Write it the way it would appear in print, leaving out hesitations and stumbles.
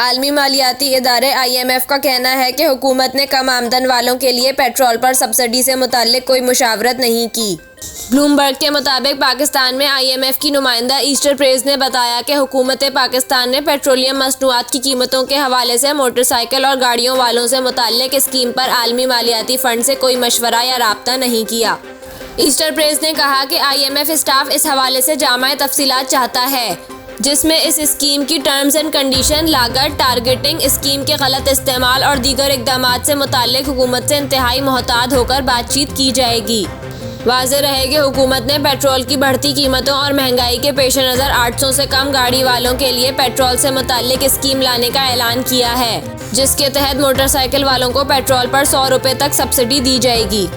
आलमी मालियाती इदारे IMF का कहना है कि हुकूमत ने कम आमदन वालों के लिए पेट्रोल पर सब्सिडी से मुताल्लिक कोई मुशावरत नहीं की। ब्लूमबर्ग के मुताबिक पाकिस्तान में IMF की नुमाइंदा ईस्टर प्रेस ने बताया कि हुकूमत पाकिस्तान ने पेट्रोलियम मसनूआत की कीमतों के हवाले से मोटरसाइकिल और गाड़ियों वालों से मुताल्लिक स्कीम पर आलमी मालियाती फंड से कोई मशवरा या राब्ता नहीं किया। ईस्टर प्रेस ने कहा कि IMF स्टाफ इस हवाले से जामा तफसीलात चाहता है, जिसमें इस स्कीम की टर्म्स एंड कंडीशन, लागत, टारगेटिंग, स्कीम के गलत इस्तेमाल और दीगर इक़दामात से मुताल्लिक हुकूमत से इंतहाई मोहतात होकर बातचीत की जाएगी। वाज़ेह रहे कि हुकूमत ने पेट्रोल की बढ़ती कीमतों और महंगाई के पेश नज़र 800 से कम गाड़ी वालों के लिए पेट्रोल से मुताल्लिक स्कीम लाने का ऐलान किया है, जिसके तहत मोटरसाइकिल वालों को पेट्रोल पर 100 रुपये तक सब्सिडी दी जाएगी।